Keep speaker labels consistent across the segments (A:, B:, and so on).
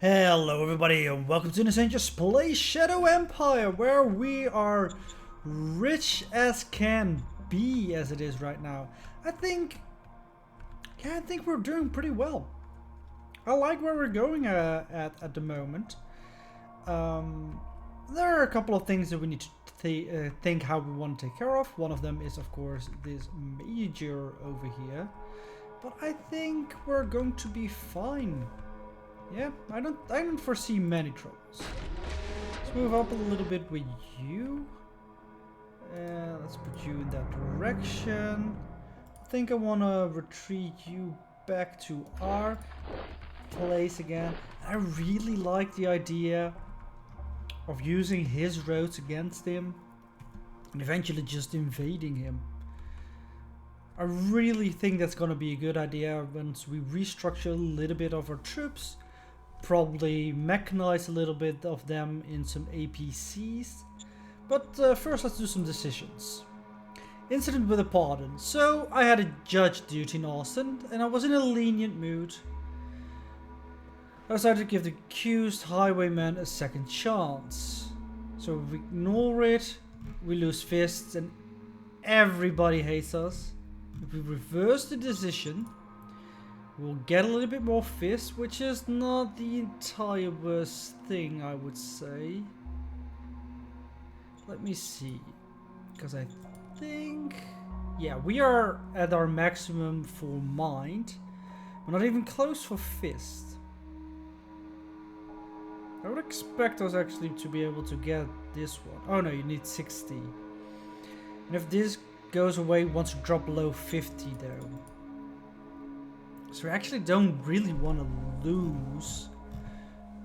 A: Hello everybody and welcome to Insane Just Play Shadow Empire, where we are rich as can be as it is right now. I think we're doing pretty well. I like where we're going at the moment. There are a couple of things that we need to think how we want to take care of. One of them is of course this major over here. But I think we're going to be fine. Yeah, I don't foresee many troubles. Let's move up a little bit with you. Let's put you in that direction. I think I want to retreat you back to our place again. I really like the idea of using his roads against him and eventually just invading him. I really think that's going to be a good idea once we restructure a little bit of our troops. Probably mechanize a little bit of them in some APCs. But first let's do some decisions. Incident with a pardon. So I had a judge duty in Austin and I was in a lenient mood. I decided to give the accused highwayman a second chance. So if we ignore it, we lose fists and everybody hates us. If we reverse the decision, we'll get a little bit more fists, which is not the entire worst thing, I would say. Let me see. Because I think... yeah, we are at our maximum for mind. We're not even close for fist. I would expect us actually to be able to get this one. Oh no, you need 60. And if this goes away, once you drop below 50 though. So we actually don't really want to lose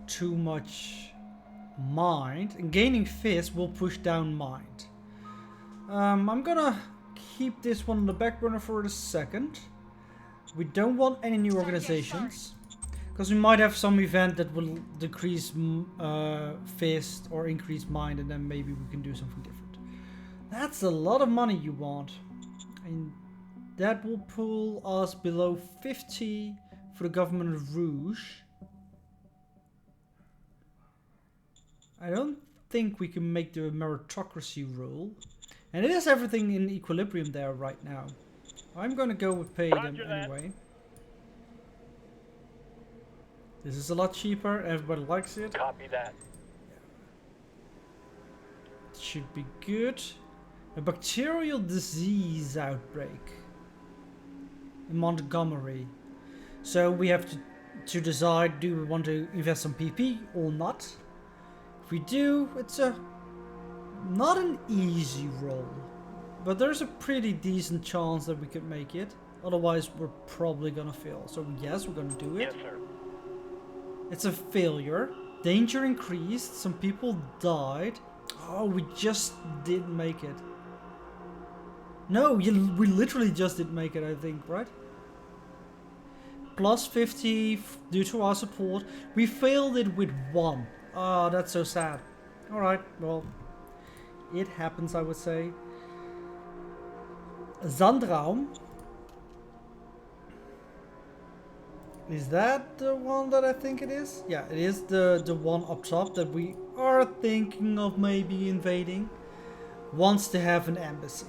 A: too much mind. And gaining fist will push down mind. I'm gonna keep this one on the back burner for a second. We don't want any new organizations. Because we might have some event that will decrease fist or increase mind, and then maybe we can do something different. That's a lot of money you want. And that will pull us below 50 for the government of Rouge. I don't think we can make the meritocracy rule. And it is everything in equilibrium there right now. I'm going to go with pay them anyway. This is a lot cheaper. Everybody likes it.
B: Copy that.
A: It should be good. A bacterial disease outbreak in Montgomery. So we have to decide, do we want to invest some PP or not? If we do, it's not an easy roll, but there's a pretty decent chance that we could make it. Otherwise we're probably gonna fail. So yes, we're gonna do it.
B: Yes, sir.
A: It's a failure. Danger increased. Some people died. Oh, we just didn't make it. No, we literally just didn't make it, I think, right? Plus 50 due to our support. We failed it with 1. Oh, that's so sad. Alright, well, it happens, I would say. Zandraum. Is that the one that I think it is? Yeah, it is the one up top that we are thinking of maybe invading. Wants to have an embassy.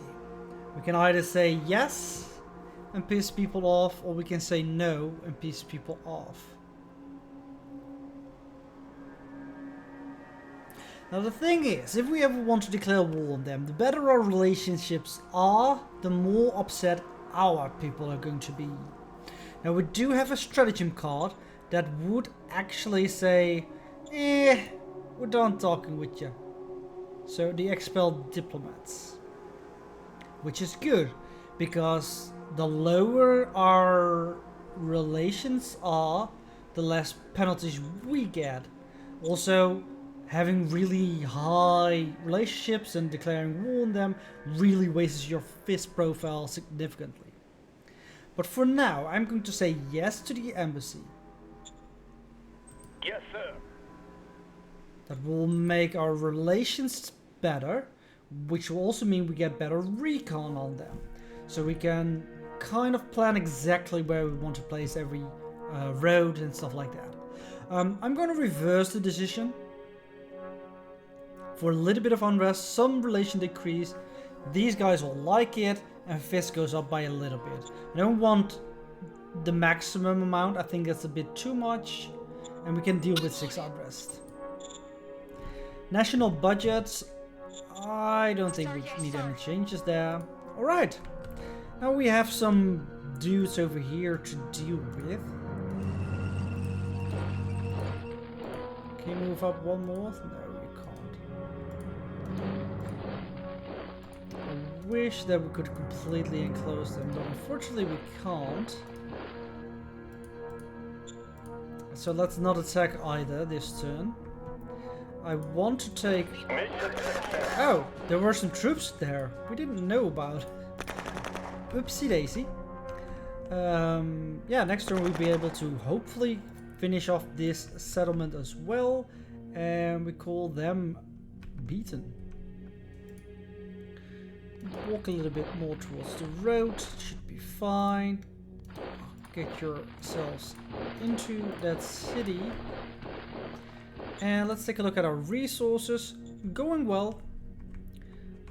A: We can either say yes and piss people off, or we can say no and piss people off. Now the thing is, if we ever want to declare war on them, the better our relationships are, the more upset our people are going to be. Now we do have a stratagem card that would actually say, we're done talking with you. So the expelled diplomats. Which is good, because the lower our relations are, the less penalties we get. Also, having really high relationships and declaring war on them really raises your fist profile significantly. But for now, I'm going to say yes to the embassy.
B: Yes, sir.
A: That will make our relations better, which will also mean we get better recon on them. So we can kind of plan exactly where we want to place every road and stuff like that. I'm going to reverse the decision. For a little bit of unrest, some relation decrease. These guys will like it, and Fist goes up by a little bit. I don't want the maximum amount. I think that's a bit too much. And we can deal with 6 unrest. National budgets. I don't think we need any changes there. Alright. Now we have some dudes over here to deal with. Can you move up one more? No, you can't. I wish that we could completely enclose them, but unfortunately we can't. So let's not attack either this turn. I want to take... Oh, there were some troops there we didn't know about. Oopsie daisy. Yeah, next turn we'll be able to hopefully finish off this settlement as well. And we call them beaten. Walk a little bit more towards the road. Should be fine. Get yourselves into that city. And let's take a look at our resources. Going well.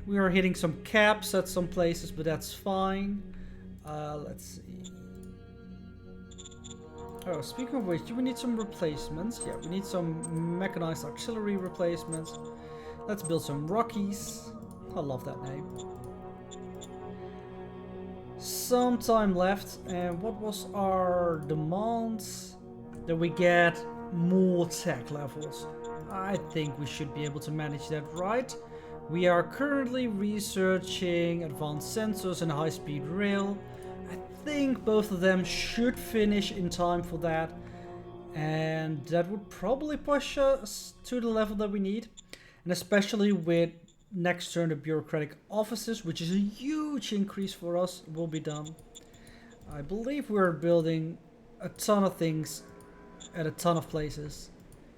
A: We are hitting some caps at some places, but that's fine. Let's see. Oh, speaking of which, do we need some replacements? Yeah, we need some mechanized artillery replacements. Let's build some Rockies. I love that name. Some time left, and what was our demands? That we get more tech levels. I think we should be able to manage that, right? We are currently researching advanced sensors and high-speed rail. I think both of them should finish in time for that, and that would probably push us to the level that we need. And especially with next turn the bureaucratic offices, which is a huge increase for us, will be done. I believe we're building a ton of things at a ton of places.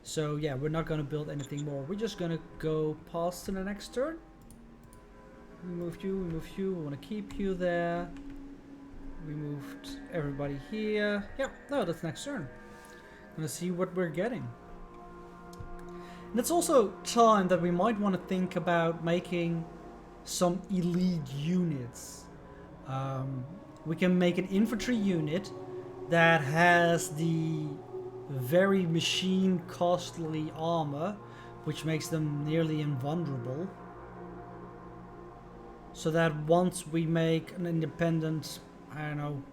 A: So yeah, we're not going to build anything more. We're just going to go past to the next turn. We moved you, we moved you, we want to keep you there. We moved everybody here. Yeah, no, that's next turn. Gonna see what we're getting. And it's also time that we might want to think about making some elite units. We can make an infantry unit that has the very machine costly armor, which makes them nearly invulnerable. So that once we make an independent, I don't know,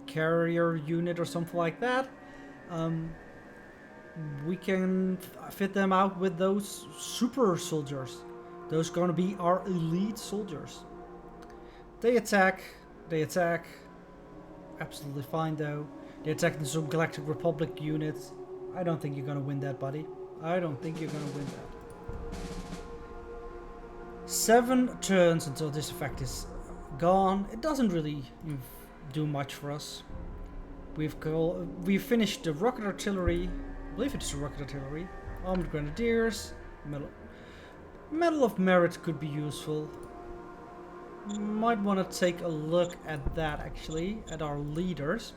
A: carrier unit or something like that, we can fit them out with those super soldiers. Those are going to be our elite soldiers. They attack. Absolutely fine though. They attacked the some Galactic Republic units. I don't think you're going to win that, buddy. I don't think you're going to win that. 7 turns until this effect is gone. It doesn't really do much for us. We've finished the rocket artillery. I believe it's the rocket artillery. Armored grenadiers. Medal of Merit could be useful. Might want to take a look at that actually, at our leaders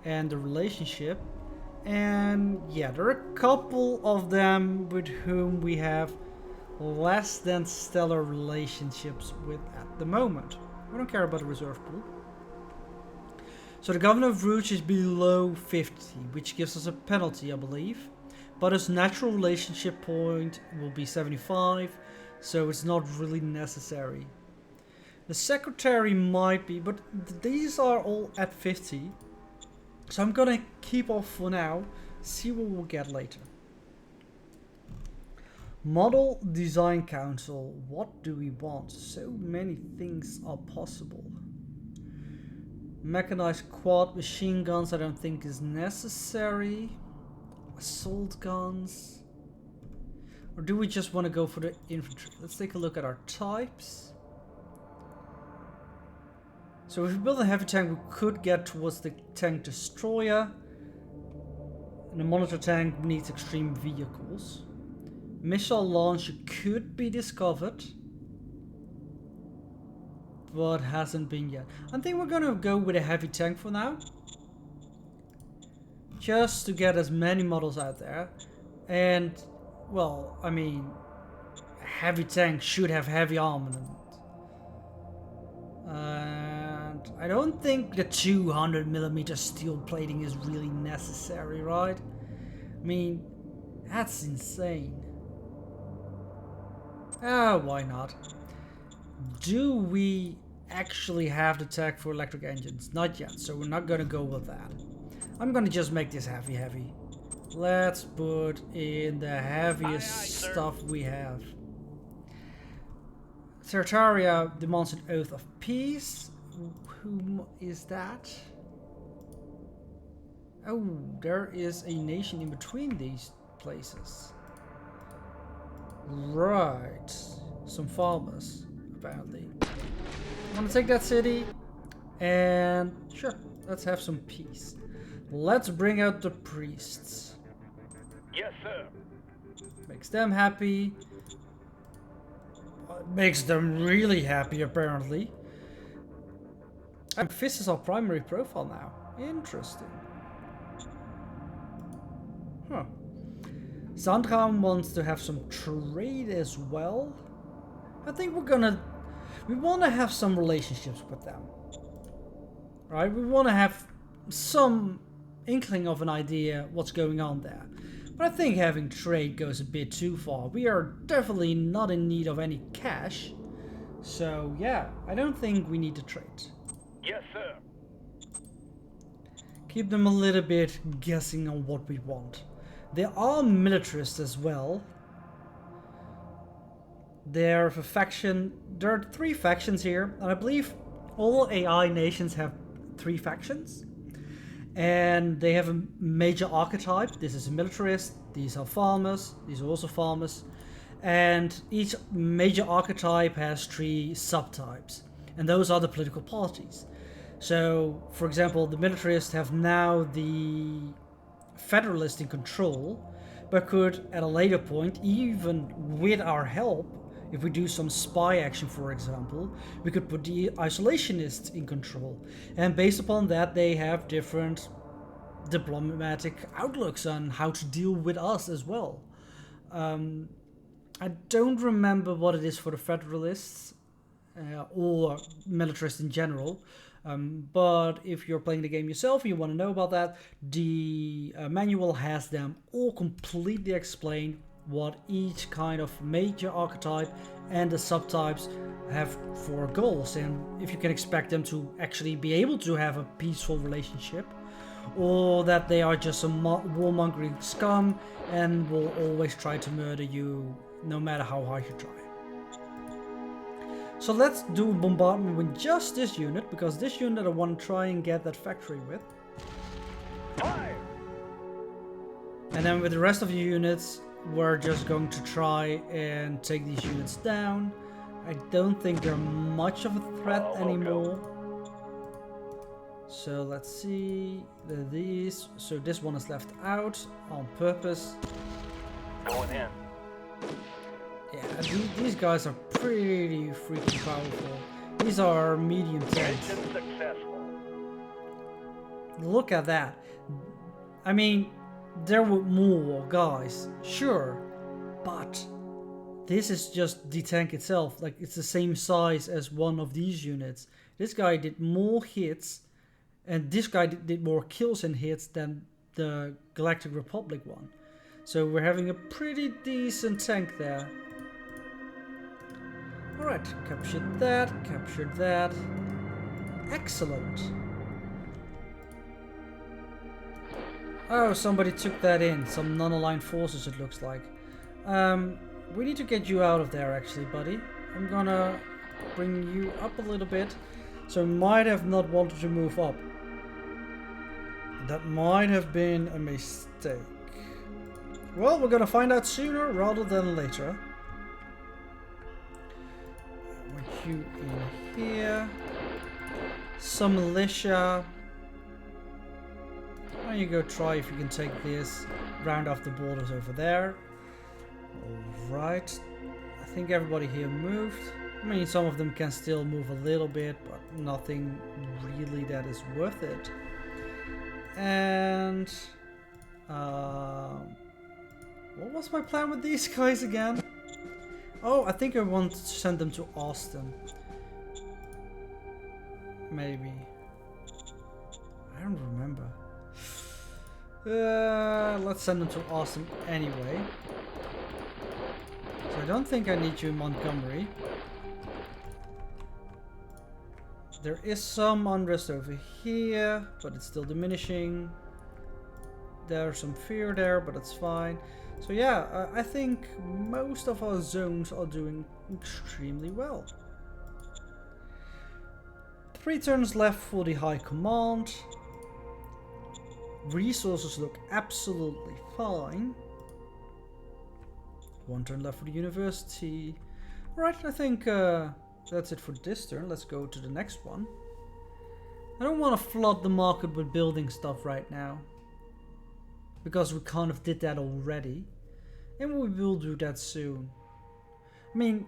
A: and the relationship. And yeah, there are a couple of them with whom we have less than stellar relationships with at the moment. We don't care about the reserve pool. So the Governor of Rouge is below 50, which gives us a penalty, I believe. But his natural relationship point will be 75, so it's not really necessary. The Secretary might be, but these are all at 50. So I'm gonna keep off for now, see what we'll get later. Model Design Council, what do we want? So many things are possible. Mechanized quad machine guns I don't think is necessary. Assault guns. Or do we just want to go for the infantry? Let's take a look at our types. So if we build a heavy tank, we could get towards the tank destroyer. And the monitor tank needs extreme vehicles. Missile launcher could be discovered, but hasn't been yet. I think we're gonna go with a heavy tank for now. just to get as many models out there. And, well, I mean, a heavy tank should have heavy armament. And I don't think the 200mm steel plating is really necessary, right? I mean, that's insane. Ah, why not? Do we actually have the tech for electric engines? Not yet, so we're not gonna go with that. I'm gonna just make this heavy. Let's put in the heaviest stuff we have. Tertaria demands an oath of peace. Whom is that? Oh, there is a nation in between these places. Right. Some farmers, apparently. I'm gonna take that city. And sure, let's have some peace. Let's bring out the priests.
B: Yes, sir.
A: Makes them happy. Makes them really happy, apparently. And this is our primary profile now. Interesting. Huh. Sandra wants to have some trade as well. I think we want to have some relationships with them. Right? We want to have some inkling of an idea what's going on there. But I think having trade goes a bit too far. We are definitely not in need of any cash. So yeah, I don't think we need to trade.
B: Yes, sir.
A: Keep them a little bit guessing on what we want. There are militarists as well. There are 3 factions here, and I believe all AI nations have 3 factions. And they have a major archetype. This is a militarist, these are farmers, these are also farmers. And each major archetype has 3 subtypes. And those are the political parties. So, for example, the militarists have now the federalist in control, but could at a later point, even with our help, if we do some spy action, for example, we could put the isolationists in control. And based upon that, they have different diplomatic outlooks on how to deal with us as well. I don't remember what it is for the federalists or militarists in general. But if you're playing the game yourself and you want to know about that, the manual has them all completely explained what each kind of major archetype and the subtypes have for goals, and if you can expect them to actually be able to have a peaceful relationship, or that they are just some warmongering scum and will always try to murder you no matter how hard you try. So let's do bombardment with just this unit, because this unit I want to try and get that factory with.
B: Fire!
A: And then with the rest of the units, we're just going to try and take these units down. I don't think they're much of a threat anymore. So let's see, these. So this one is left out on purpose.
B: Going in.
A: Yeah, these guys are pretty freaking powerful. These are medium tanks.
B: Mission successful.
A: Look at that. I mean, there were more guys, sure, but this is just the tank itself. Like, it's the same size as one of these units. This guy did more hits, and this guy did more kills and hits than the Galactic Republic one. So we're having a pretty decent tank there. Alright, captured that. Excellent. Oh, somebody took that in. Some non-aligned forces, it looks like. We need to get you out of there, actually, buddy. I'm gonna bring you up a little bit. So might have not wanted to move up. That might have been a mistake. Well, we're gonna find out sooner rather than later. I want you in here. Some militia. Why don't you go try if you can take this, round off the borders over there. Alright. I think everybody here moved. I mean, some of them can still move a little bit, but nothing really that is worth it. And What was my plan with these guys again? Oh, I think I want to send them to Austin. Maybe. I don't remember. Let's send them to Austin anyway. So I don't think I need you in Montgomery. There is some unrest over here, but it's still diminishing. There's some fear there, but it's fine. So yeah, I think most of our zones are doing extremely well. 3 turns left for the High Command. Resources look absolutely fine. 1 turn left for the University. Alright, I think that's it for this turn. Let's go to the next one. I don't want to flood the market with building stuff right now, because we kind of did that already, and we will do that soon. I mean,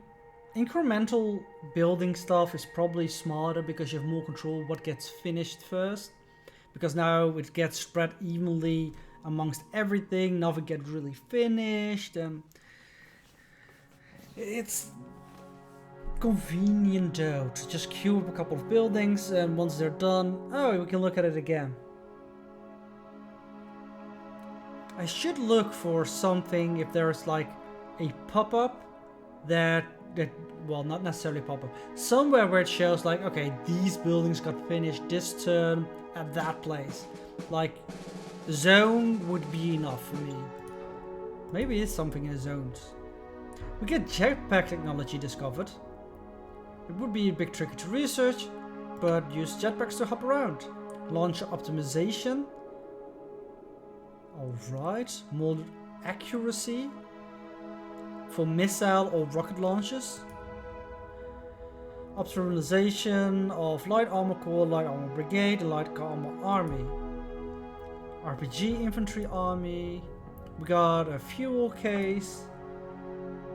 A: incremental building stuff is probably smarter because you have more control what gets finished first, because now it gets spread evenly amongst everything. Nothing gets really finished, and it's convenient though to just queue up a couple of buildings, and once they're done, oh, we can look at it again. I should look for something if there's like a pop-up that well, not necessarily pop-up, somewhere where it shows like, okay, these buildings got finished this turn at that place. Like, zone would be enough for me. Maybe it's something in the zones. We get jetpack technology discovered. It would be a bit tricky to research, but use jetpacks to hop around. Launcher optimization. Alright, more accuracy for missile or rocket launches. Optimization of light armor corps, light armor brigade, light armor army. RPG infantry army. We got a fuel case.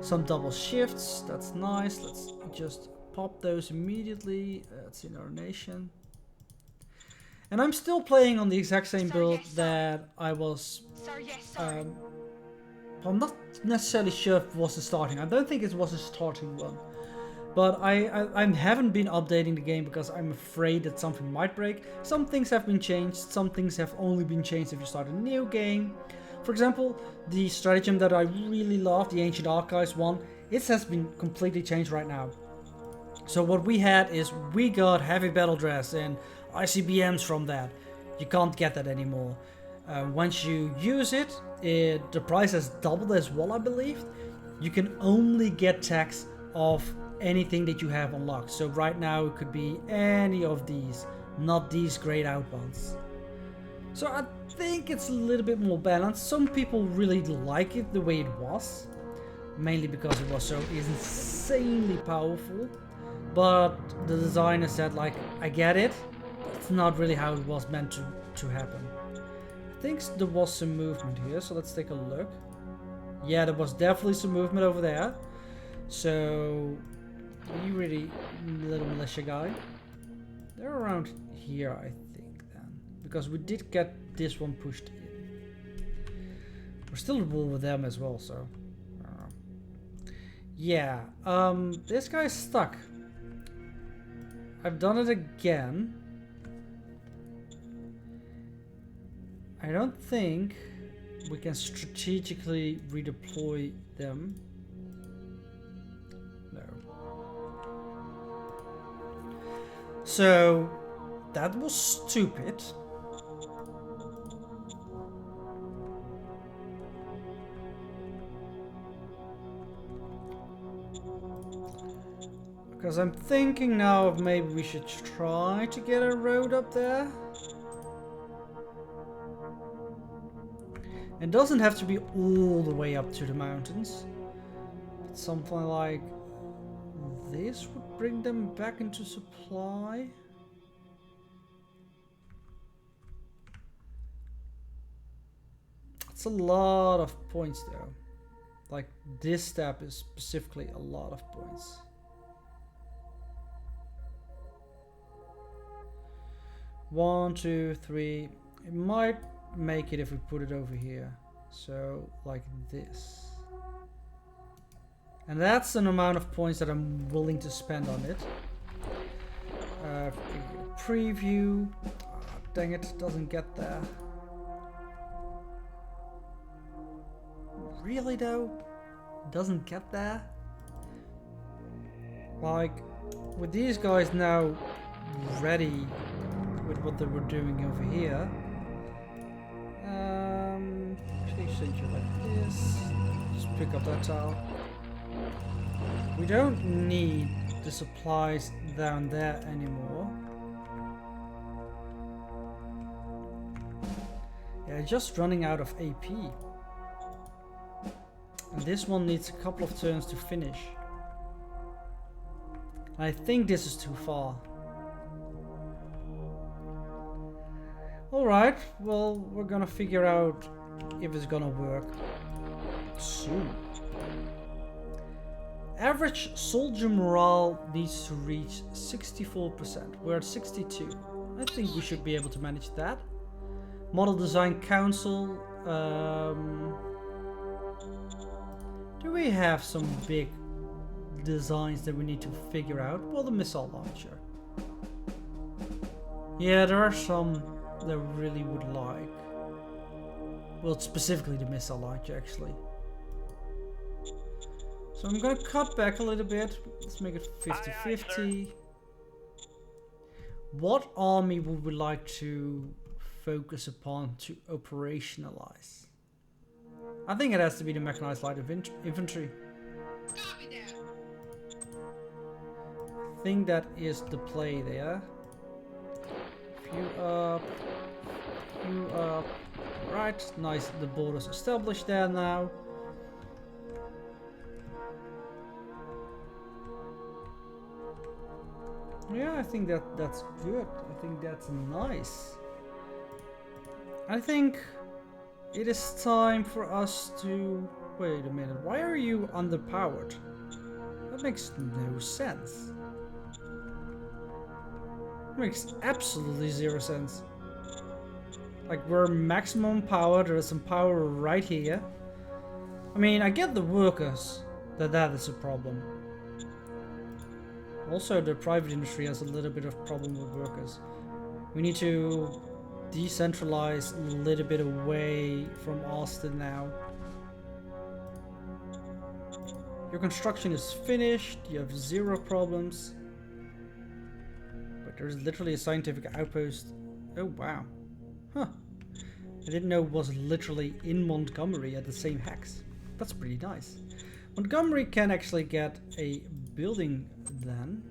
A: Some double shifts, that's nice. Let's just pop those immediately. That's in our nation. And I'm still playing on the exact same build that I was. I'm not necessarily sure if it was the starting. I don't think it was a starting one. But I haven't been updating the game because I'm afraid that something might break. Some things have been changed. Some things have only been changed if you start a new game. For example, the stratagem that I really love, the Ancient Archives one, it has been completely changed right now. So what we had is we got heavy battle dress and ICBMs from that. You can't get that anymore. Once you use it, the price has doubled as well, I believe. You can only get tax of anything that you have unlocked. So right now it could be any of these, not these grayed out ones. So I think it's a little bit more balanced. Some people really like it the way it was, mainly because it was so insanely powerful. But the designer said, like, I get it, it's not really how it was meant to happen. I think there was some movement here, so let's take a look. Yeah, there was definitely some movement over there. So, you really little militia guy. They're around here, I think, then. Because we did get this one pushed in. We're still at war with them as well, so. I don't know. Yeah, this guy's stuck. I've done it again. I don't think we can strategically redeploy them. No. So that was stupid. Because I'm thinking now of maybe we should try to get a road up there. It doesn't have to be all the way up to the mountains. But something like this would bring them back into supply. It's a lot of points though. Like this step is specifically a lot of points. One, two, three. It might make it if we put it over here. So, like this. And that's an amount of points that I'm willing to spend on it. Preview. Oh, dang it, doesn't get there. Really though? Doesn't get there? Like, with these guys now ready with what they were doing over here. Actually send you like this. Just pick up that tile. We don't need the supplies down there anymore. Yeah, just running out of AP. And this one needs a couple of turns to finish. I think this is too far. Alright, well, we're gonna figure out if it's gonna work soon. Average soldier morale needs to reach 64%. We're at 62. I think we should be able to manage that. Model Design Council. Do we have some big designs that we need to figure out? Well, the missile launcher. Yeah, there are some that I really would like. Well, specifically the missile launcher, actually. So I'm gonna cut back a little bit. Let's make it 50-50. What army would we like to focus upon to operationalize? I think it has to be the mechanized light infantry. I think that is the play there. Few up. Few up. Right, nice. The border's established there now. Yeah, I think that's good. I think that's nice. I think it is time for us to... Wait a minute, why are you underpowered? That makes no sense. It makes absolutely zero sense. Like, we're maximum power, there is some power right here. I mean, I get the workers, that is a problem. Also, the private industry has a little bit of problem with workers. We need to decentralize a little bit away from Austin now. Your construction is finished, you have zero problems. But there's literally a scientific outpost. Oh wow. Huh. I didn't know it was literally in Montgomery at the same hex. That's pretty nice. Montgomery can actually get a building then.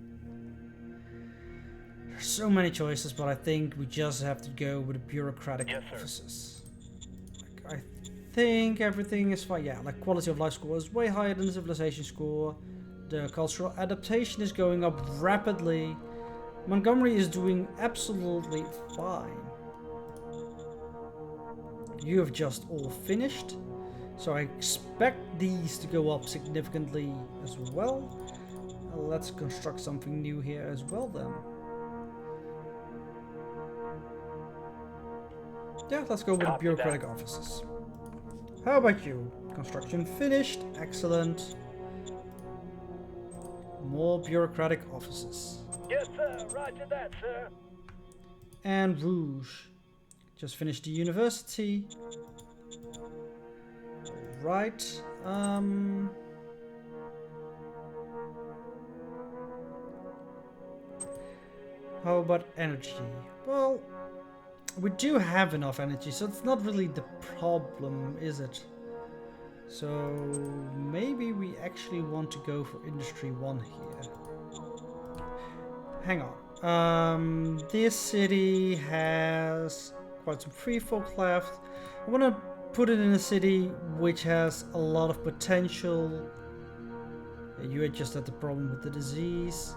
A: There's so many choices, but I think we just have to go with the bureaucratic offices. Like, I think everything is fine. Yeah, like quality of life score is way higher than the civilization score. The cultural adaptation is going up rapidly. Montgomery is doing absolutely fine. You have just all finished. So I expect these to go up significantly as well. Let's construct something new here as well then. Yeah, let's go with the bureaucratic offices. How about you? Construction finished. Excellent. More bureaucratic offices.
B: Yes, sir. Roger that, sir.
A: And Rouge. Just finished the university. Right. How about energy? Well, we do have enough energy, so it's not really the problem, is it? So maybe we actually want to go for Industry 1 here. Hang on. This city has quite some free folk left. I want to put it in a city which has a lot of potential. You had just had the problem with the disease.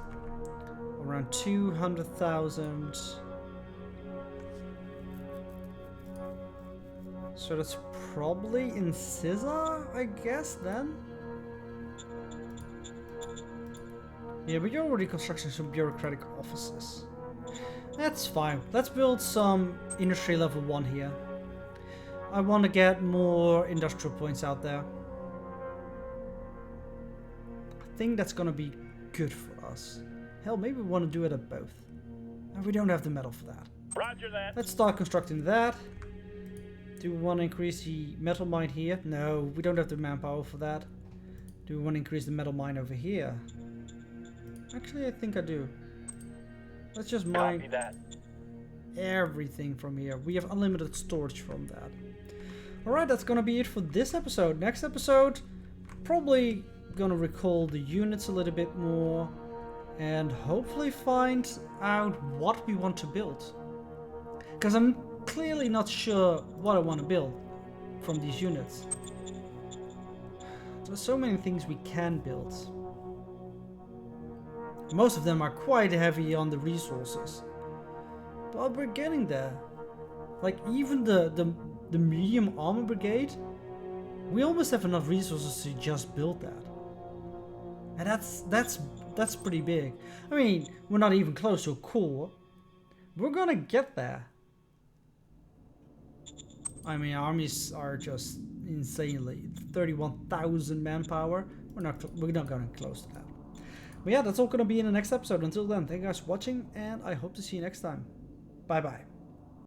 A: Around 200,000. So that's probably in Scissor, I guess, then? Yeah, but you're already constructing some bureaucratic offices. That's fine. Let's build some industry level 1 here. I want to get more industrial points out there. I think that's gonna be good for us. Hell, maybe we want to do it at both. And we don't have the metal for that.
B: Roger that.
A: Let's start constructing that. Do we want to increase the metal mine here? No, we don't have the manpower for that. Do we want to increase the metal mine over here? Actually, I think I do. Let's just mine
B: Copy that.
A: everything from here. We have unlimited storage from that. Alright, that's gonna be it for this episode. Next episode, probably gonna recall the units a little bit more and hopefully find out what we want to build. Because I'm clearly not sure what I want to build from these units. There's so many things we can build. Most of them are quite heavy on the resources. But we're getting there. Like even the medium armor brigade, we almost have enough resources to just build that. And that's pretty big. I mean, we're not even close to a core. We're gonna get there. I mean, armies are just insanely 31,000 manpower. We're not gonna close to that. But yeah, that's all gonna be in the next episode. Until then, thank you guys for watching, and I hope to see you next time. Bye bye.